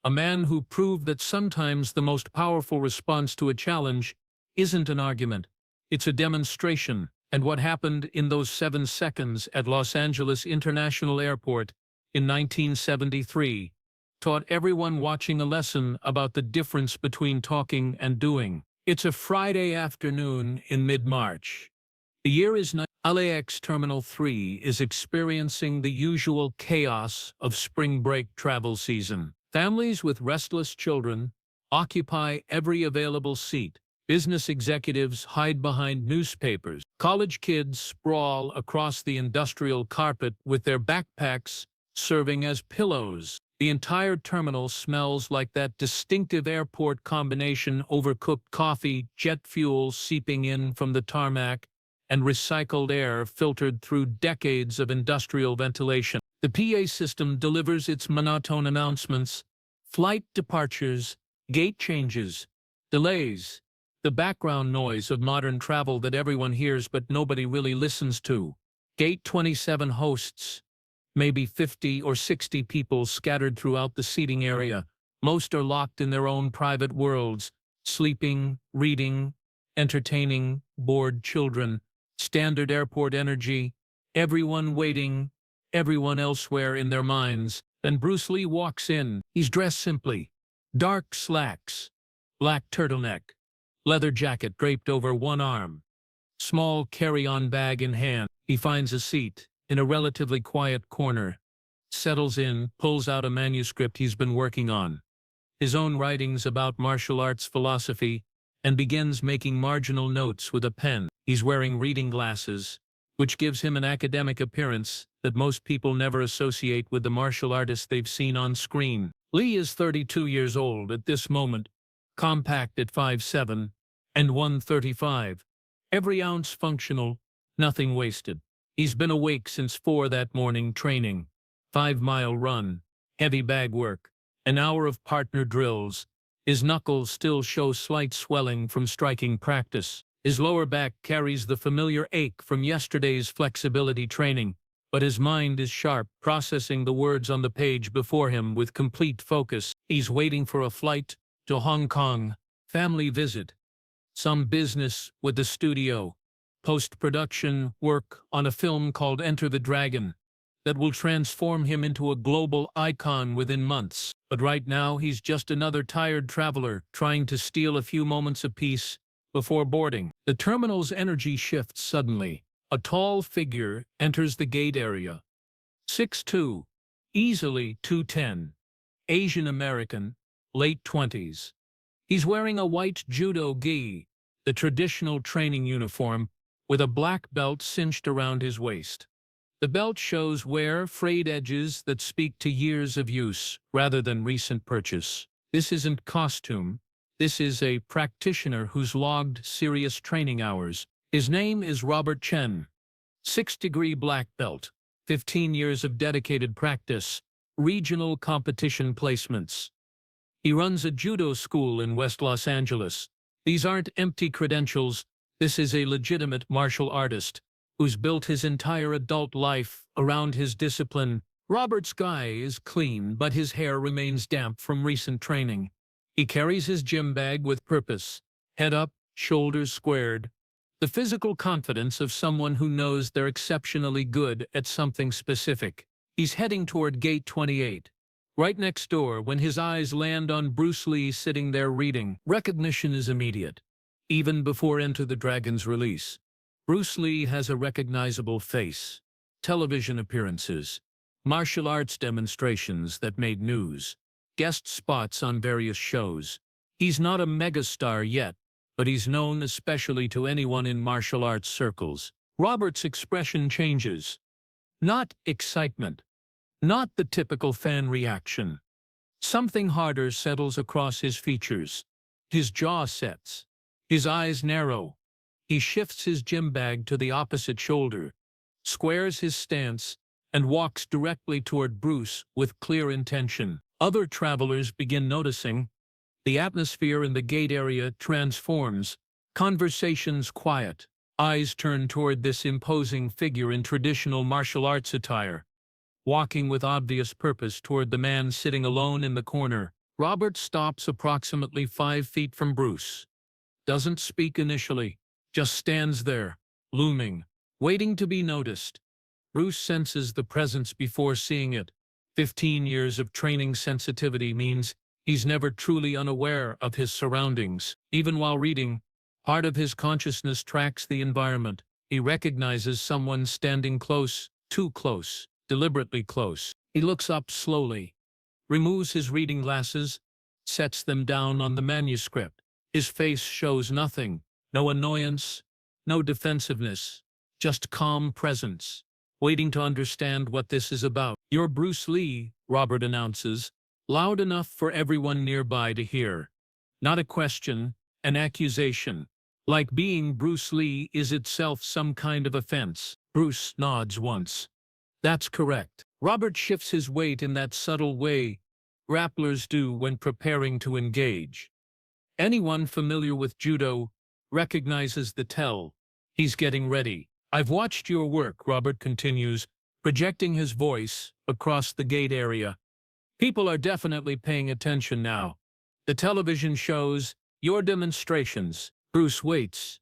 A man who proved that sometimes the most powerful response to a challenge isn't an argument, it's a demonstration. And what happened in those 7 seconds at Los Angeles International Airport in 1973 taught everyone watching a lesson about the difference between talking and doing. It's a Friday afternoon in mid-March. The year is LAX Terminal 3 is experiencing the usual chaos of spring break travel season. Families with restless children occupy every available seat. Business executives hide behind newspapers. College kids sprawl across the industrial carpet with their backpacks serving as pillows. The entire terminal smells like that distinctive airport combination: overcooked coffee, jet fuel seeping in from the tarmac, and recycled air filtered through decades of industrial ventilation. The PA system delivers its monotone announcements: flight departures, gate changes, delays. The background noise of modern travel that everyone hears but nobody really listens to. Gate 27 hosts maybe 50 or 60 people scattered throughout the seating area. Most are locked in their own private worlds, sleeping, reading, entertaining, bored children. Standard airport energy, everyone waiting, everyone elsewhere in their minds. Then Bruce Lee walks in. He's dressed simply. Dark slacks, black turtleneck, leather jacket draped over one arm, small carry-on bag in hand. He finds a seat in a relatively quiet corner, settles in, pulls out a manuscript he's been working on, his own writings about martial arts philosophy, and begins making marginal notes with a pen. He's wearing reading glasses, which gives him an academic appearance that most people never associate with the martial artist they've seen on screen. Lee is 32 years old at this moment, compact at 5'7" and 135. Every ounce functional, nothing wasted. He's been awake since 4 that morning, training. 5-mile run, heavy bag work, an hour of partner drills. His knuckles still show slight swelling from striking practice. His lower back carries the familiar ache from yesterday's flexibility training, but his mind is sharp, processing the words on the page before him with complete focus. He's waiting for a flight to Hong Kong, family visit, some business with the studio, post-production work on a film called Enter the Dragon that will transform him into a global icon within months. But right now, he's just another tired traveler trying to steal a few moments of peace before boarding. The terminal's energy shifts suddenly. A tall figure enters the gate area. 6'2", easily 210, Asian American, late 20s. He's wearing a white judo gi, the traditional training uniform, with a black belt cinched around his waist. The belt shows wear, frayed edges that speak to years of use rather than recent purchase. This isn't costume. This is a practitioner who's logged serious training hours. His name is Robert Chen. 6-degree black belt, 15 years of dedicated practice, regional competition placements. He runs a judo school in West Los Angeles. These aren't empty credentials. This is a legitimate martial artist who's built his entire adult life around his discipline. Robert's guy is clean, but his hair remains damp from recent training. He carries his gym bag with purpose, head up, shoulders squared, the physical confidence of someone who knows they're exceptionally good at something specific. He's heading toward Gate 28, right next door, when his eyes land on Bruce Lee sitting there reading. Recognition is immediate. Even before Enter the Dragon's release, Bruce Lee has a recognizable face. Television appearances, martial arts demonstrations that made news, guest spots on various shows. He's not a megastar yet, but he's known especially to anyone in martial arts circles. Robert's expression changes. Not excitement. Not the typical fan reaction. Something harder settles across his features. His jaw sets. His eyes narrow. He shifts his gym bag to the opposite shoulder, squares his stance, and walks directly toward Bruce with clear intention. Other travelers begin noticing. The atmosphere in the gate area transforms. Conversations quiet. Eyes turn toward this imposing figure in traditional martial arts attire, walking with obvious purpose toward the man sitting alone in the corner. Robert stops approximately 5 feet from Bruce. Doesn't speak initially, just stands there, looming, waiting to be noticed. Bruce senses the presence before seeing it. 15 years of training sensitivity means he's never truly unaware of his surroundings. Even while reading, part of his consciousness tracks the environment. He recognizes someone standing close, too close, deliberately close. He looks up slowly, removes his reading glasses, sets them down on the manuscript. His face shows nothing, no annoyance, no defensiveness, just calm presence, waiting to understand what this is about. "You're Bruce Lee," Robert announces, loud enough for everyone nearby to hear. Not a question, an accusation. Like being Bruce Lee is itself some kind of offense. Bruce nods once. "That's correct." Robert shifts his weight in that subtle way grapplers do when preparing to engage. Anyone familiar with Judo recognizes the tell. He's getting ready. "I've watched your work," Robert continues, projecting his voice across the gate area. "People are definitely paying attention now. The television shows, your demonstrations." Bruce waits,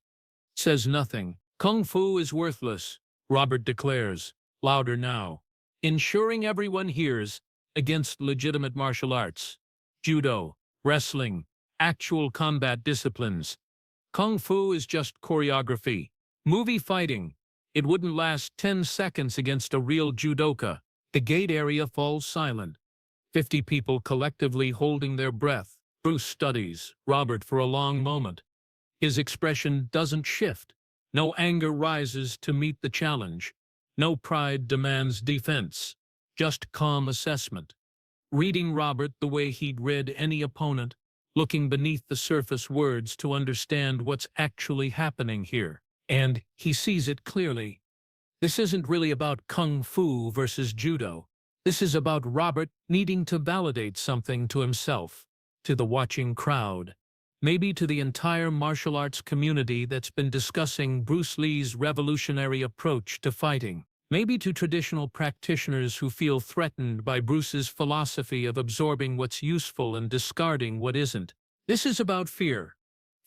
says nothing. "Kung Fu is worthless," Robert declares, louder now, ensuring everyone hears, against legitimate martial arts. Judo, wrestling, actual combat disciplines. Kung Fu is just choreography. Movie fighting. It wouldn't last 10 seconds against a real judoka. The gate area falls silent. 50 people collectively holding their breath. Bruce studies Robert for a long moment. His expression doesn't shift. No anger rises to meet the challenge. No pride demands defense. Just calm assessment. Reading Robert the way he'd read any opponent, looking beneath the surface words to understand what's actually happening here. And he sees it clearly. This isn't really about Kung Fu versus Judo. This is about Robert needing to validate something to himself, to the watching crowd, maybe to the entire martial arts community that's been discussing Bruce Lee's revolutionary approach to fighting, maybe to traditional practitioners who feel threatened by Bruce's philosophy of absorbing what's useful and discarding what isn't. This is about fear.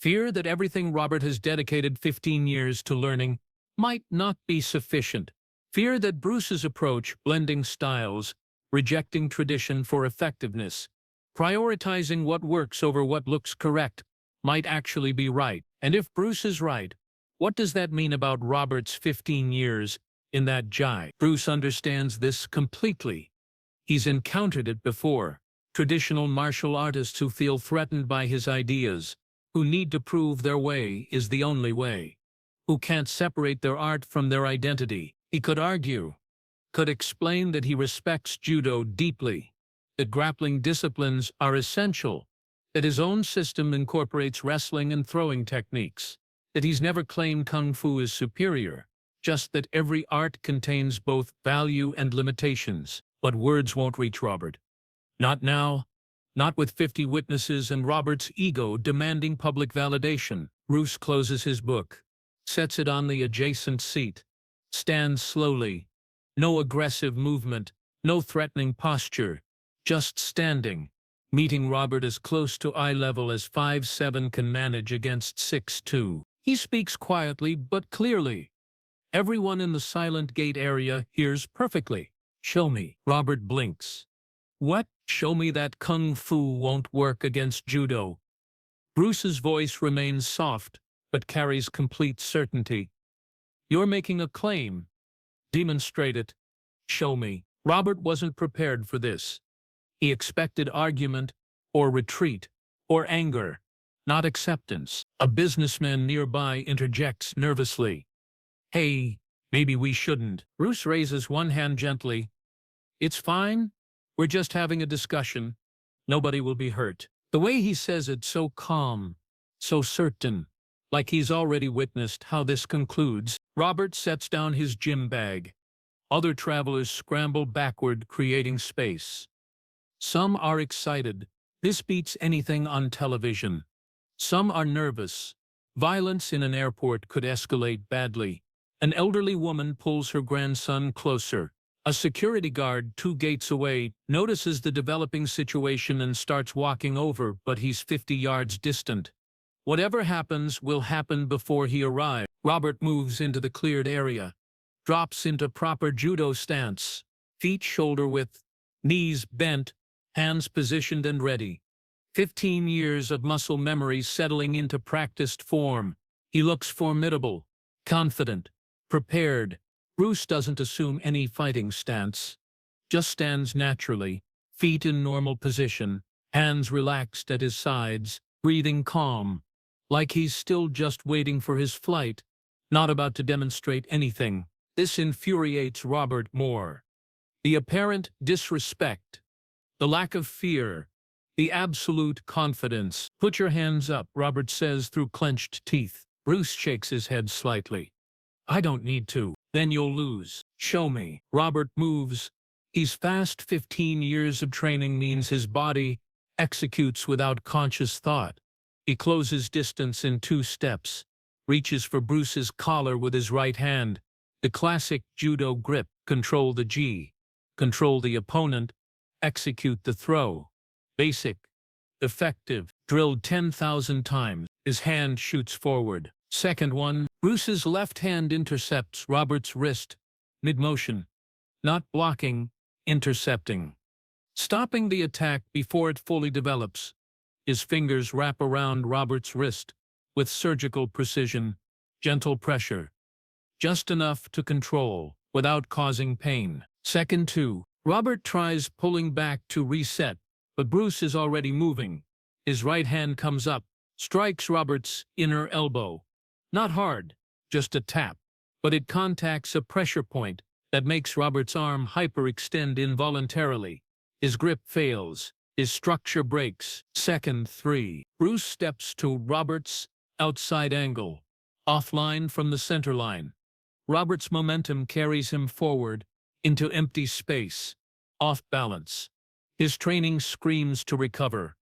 Fear that everything Robert has dedicated 15 years to learning might not be sufficient. Fear that Bruce's approach, blending styles, rejecting tradition for effectiveness, prioritizing what works over what looks correct, might actually be right. And if Bruce is right, what does that mean about Robert's 15 years in that jive? Bruce understands this completely. He's encountered it before. Traditional martial artists who feel threatened by his ideas, who need to prove their way is the only way, who can't separate their art from their identity. He could argue, could explain that he respects Judo deeply, that grappling disciplines are essential, that his own system incorporates wrestling and throwing techniques, that he's never claimed Kung Fu is superior, just that every art contains both value and limitations. But words won't reach Robert. Not now, not with 50 witnesses and Robert's ego demanding public validation. Bruce closes his book, sets it on the adjacent seat, stands slowly. No aggressive movement, no threatening posture, just standing, meeting Robert as close to eye level as 5'7" can manage against 6'2". He speaks quietly but clearly. Everyone in the silent gate area hears perfectly. "Show me." Robert blinks. "What?" "Show me that Kung Fu won't work against Judo." Bruce's voice remains soft, but carries complete certainty. "You're making a claim. Demonstrate it. Show me." Robert wasn't prepared for this. He expected argument, or retreat, or anger, not acceptance. A businessman nearby interjects nervously. "Hey, maybe we shouldn't." Bruce raises one hand gently. "It's fine. We're just having a discussion. Nobody will be hurt." The way he says it, so calm, so certain, like he's already witnessed how this concludes. Robert sets down his gym bag. Other travelers scramble backward, creating space. Some are excited. This beats anything on television. Some are nervous. Violence in an airport could escalate badly. An elderly woman pulls her grandson closer. A security guard 2 gates away notices the developing situation and starts walking over, but he's 50 yards distant. Whatever happens will happen before he arrives. Robert moves into the cleared area, drops into proper judo stance, feet shoulder width, knees bent, hands positioned and ready. 15 years of muscle memory settling into practiced form. He looks formidable, confident, prepared. Bruce doesn't assume any fighting stance, just stands naturally, feet in normal position, hands relaxed at his sides, breathing calm, like he's still just waiting for his flight, not about to demonstrate anything. This infuriates Robert more. The apparent disrespect, the lack of fear, the absolute confidence. "Put your hands up," Robert says through clenched teeth. Bruce shakes his head slightly. "I don't need to." "Then you'll lose." "Show me." Robert moves. He's fast. 15 years of training means his body executes without conscious thought. He closes distance in 2 steps, reaches for Bruce's collar with his right hand. The classic judo grip: control the G, control the opponent, execute the throw. Basic, effective, drilled 10,000 times. His hand shoots forward. Second one, Bruce's left hand intercepts Robert's wrist, mid-motion. Not blocking, intercepting. Stopping the attack before it fully develops. His fingers wrap around Robert's wrist with surgical precision, gentle pressure. Just enough to control, without causing pain. Second two, Robert tries pulling back to reset, but Bruce is already moving. His right hand comes up, strikes Robert's inner elbow. Not hard, just a tap, but it contacts a pressure point that makes Robert's arm hyperextend involuntarily. His grip fails, his structure breaks. Second three, Bruce steps to Robert's outside angle, offline from the center line. Robert's momentum carries him forward into empty space, off balance. His training screams to recover,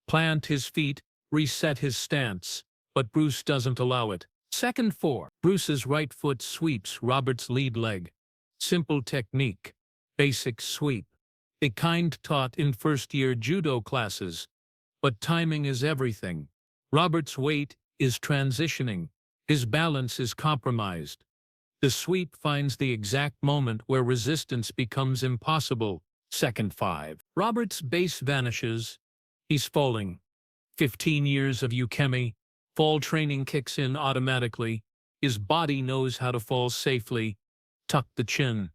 plant his feet, reset his stance, but Bruce doesn't allow it. Second four, Bruce's right foot sweeps Robert's lead leg. Simple technique, basic sweep, the kind taught in first-year judo classes. But timing is everything. Robert's weight is transitioning. His balance is compromised. The sweep finds the exact moment where resistance becomes impossible. Second five. Robert's base vanishes. He's falling. 15 years of ukemi. Fall training kicks in automatically. His body knows how to fall safely. Tuck the chin.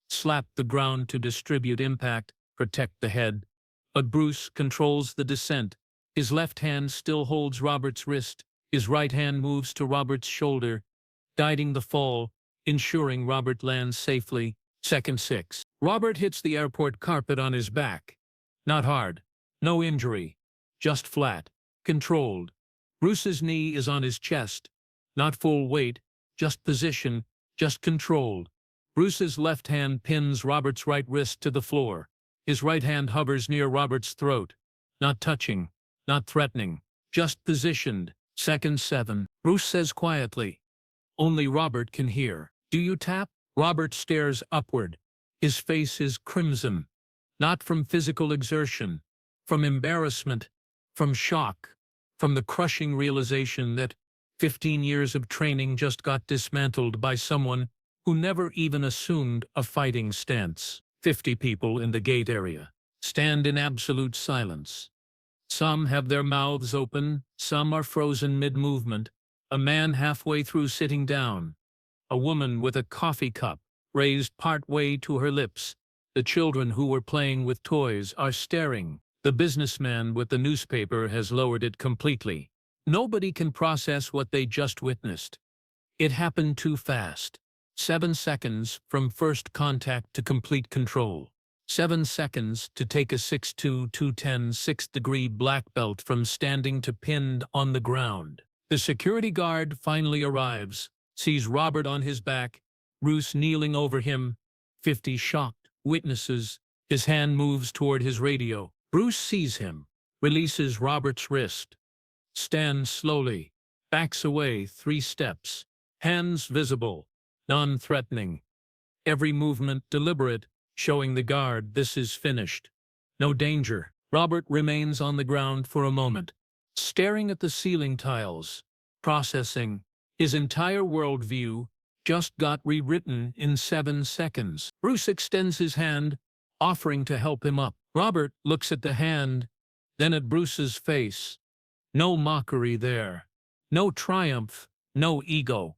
Slap the ground to distribute impact. Protect the head. But Bruce controls the descent. His left hand still holds Robert's wrist. His right hand moves to Robert's shoulder, guiding the fall, ensuring Robert lands safely. Second six. Robert hits the airport carpet on his back. Not hard. No injury. Just flat. Controlled. Bruce's knee is on his chest. Not full weight. Just position. Just controlled. Bruce's left hand pins Robert's right wrist to the floor. His right hand hovers near Robert's throat. Not touching. Not threatening. Just positioned. Second seven. Bruce says quietly. Only Robert can hear. "Do you tap?" Robert stares upward. His face is crimson. Not from physical exertion. From embarrassment. From shock. From the crushing realization that 15 years of training just got dismantled by someone who never even assumed a fighting stance. 50 people in the gate area stand in absolute silence. Some have their mouths open, some are frozen mid-movement. A man halfway through sitting down. A woman with a coffee cup raised part-way to her lips. The children who were playing with toys are staring. The businessman with the newspaper has lowered it completely. Nobody can process what they just witnessed. It happened too fast. 7 seconds from first contact to complete control. 7 seconds to take a 6'2", 210 6th-degree black belt from standing to pinned on the ground. The security guard finally arrives, sees Robert on his back, Bruce kneeling over him. 50 shocked witnesses. His hand moves toward his radio. Bruce sees him, releases Robert's wrist, stands slowly, backs away 3 steps, hands visible, non-threatening. Every movement deliberate, showing the guard this is finished. No danger. Robert remains on the ground for a moment, staring at the ceiling tiles, processing. His entire worldview just got rewritten in 7 seconds. Bruce extends his hand, offering to help him up. Robert looks at the hand, then at Bruce's face. No mockery there. No triumph, no ego.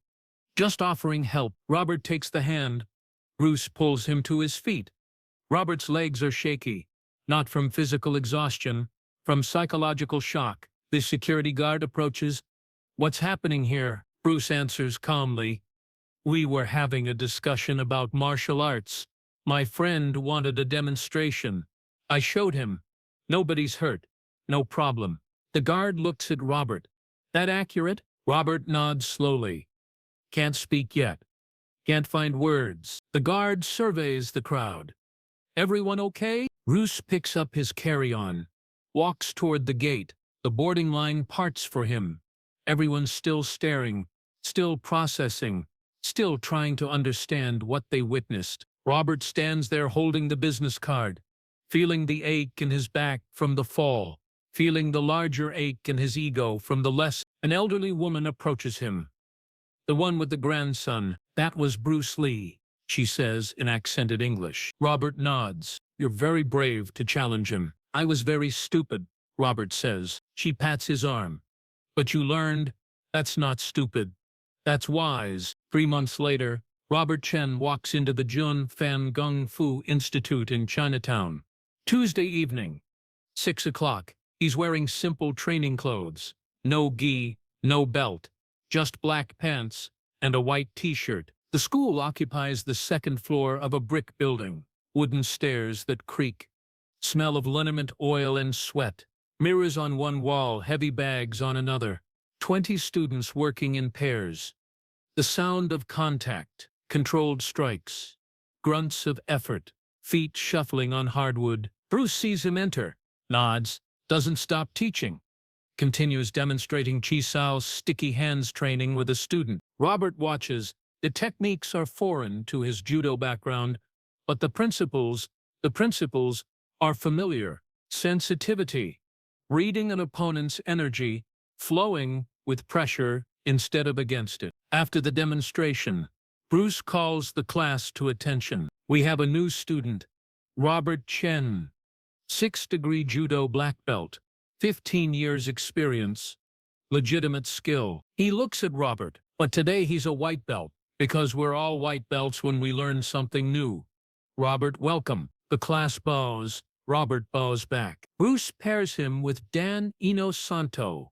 Just offering help. Robert takes the hand. Bruce pulls him to his feet. Robert's legs are shaky, not from physical exhaustion, from psychological shock. The security guard approaches. "What's happening here?" Bruce answers calmly. "We were having a discussion about martial arts. My friend wanted a demonstration. I showed him. Nobody's hurt. No problem." The guard looks at Robert. "That accurate?" Robert nods slowly. "Can't speak yet. Can't find words." The guard surveys the crowd. "Everyone okay?" Bruce picks up his carry-on, walks toward the gate. The boarding line parts for him. Everyone's still staring, still processing, still trying to understand what they witnessed. Robert stands there holding the business card, feeling the ache in his back from the fall, feeling the larger ache in his ego from the lesson. An elderly woman approaches him. "The one with the grandson, that was Bruce Lee," she says in accented English. Robert nods. "You're very brave to challenge him." "I was very stupid," Robert says. She pats his arm. "But you learned. That's not stupid. That's wise." 3 months later, Robert Chen walks into the Jun Fan Gung Fu Institute in Chinatown. Tuesday evening, 6 o'clock. He's wearing simple training clothes. No gi, no belt, just black pants and a white t-shirt. The school occupies the second floor of a brick building. Wooden stairs that creak. Smell of liniment oil and sweat. Mirrors on one wall, heavy bags on another. 20 students working in pairs. The sound of contact, controlled strikes, grunts of effort, feet shuffling on hardwood. Bruce sees him enter, nods, doesn't stop teaching. Continues demonstrating Chisao's sticky hands training with a student. Robert watches. The techniques are foreign to his judo background, but the principles are familiar. Sensitivity, reading an opponent's energy, flowing with pressure instead of against it. After the demonstration, Bruce calls the class to attention. "We have a new student, Robert Chen, 6th-degree judo black belt, 15 years experience, legitimate skill." He looks at Robert, "But today he's a white belt, because we're all white belts when we learn something new. Robert, welcome." The class bows. Robert bows back. Bruce pairs him with Dan Inosanto.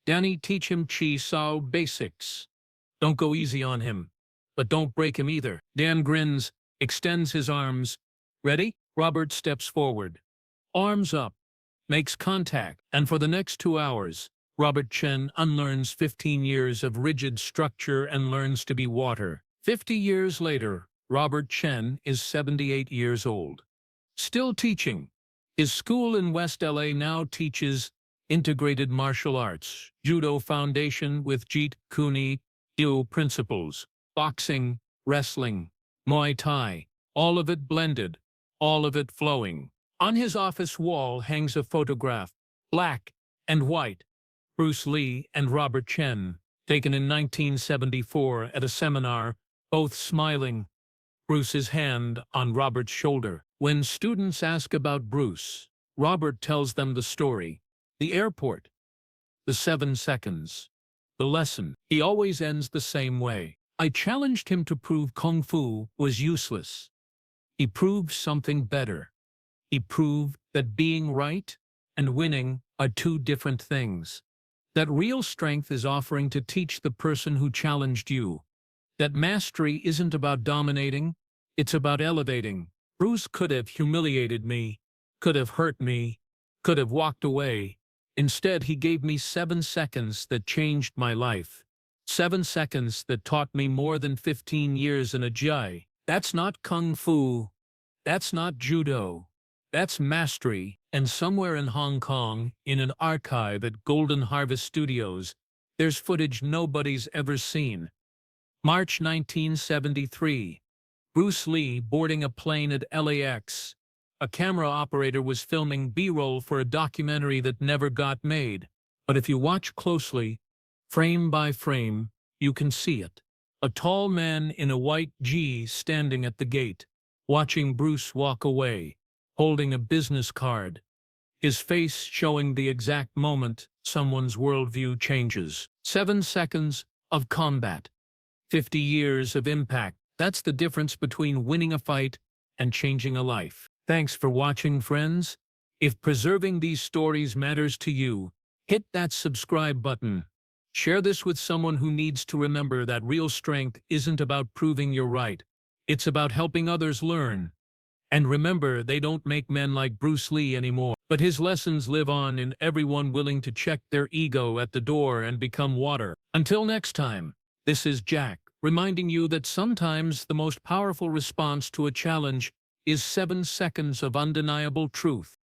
"Danny, teach him Chi Sao basics. Don't go easy on him, but don't break him either." Dan grins, extends his arms. "Ready?" Robert steps forward. Arms up, makes contact, and for the next 2 hours, Robert Chen unlearns 15 years of rigid structure and learns to be water. 50 years later, Robert Chen is 78 years old. Still teaching. His school in West LA now teaches integrated martial arts, Judo Foundation with Jeet Kune Do principles, boxing, wrestling, Muay Thai, all of it blended, all of it flowing. On his office wall hangs a photograph, black and white, Bruce Lee and Robert Chen, taken in 1974 at a seminar, both smiling, Bruce's hand on Robert's shoulder. When students ask about Bruce, Robert tells them the story, the airport, the 7 seconds, the lesson. He always ends the same way. "I challenged him to prove Kung Fu was useless. He proved something better. He proved that being right and winning are 2 different things. That real strength is offering to teach the person who challenged you. That mastery isn't about dominating, it's about elevating." Bruce could have humiliated me, could have hurt me, could have walked away. Instead, he gave me 7 seconds that changed my life. 7 seconds that taught me more than 15 years in a jai. That's not Kung Fu. That's not Judo. That's mastery. And somewhere in Hong Kong, in an archive at Golden Harvest Studios, there's footage nobody's ever seen. March 1973. Bruce Lee boarding a plane at LAX. A camera operator was filming B-roll for a documentary that never got made. But if you watch closely, frame by frame, you can see it. A tall man in a white G standing at the gate, watching Bruce walk away, holding a business card. His face showing the exact moment someone's worldview changes. 7 seconds of combat. 50 years of impact. That's the difference between winning a fight and changing a life. Thanks for watching, friends. If preserving these stories matters to you, hit that subscribe button. Share this with someone who needs to remember that real strength isn't about proving you're right. It's about helping others learn. And remember, they don't make men like Bruce Lee anymore. But his lessons live on in everyone willing to check their ego at the door and become water. Until next time, this is Jack, reminding you that sometimes the most powerful response to a challenge is 7 seconds of undeniable truth.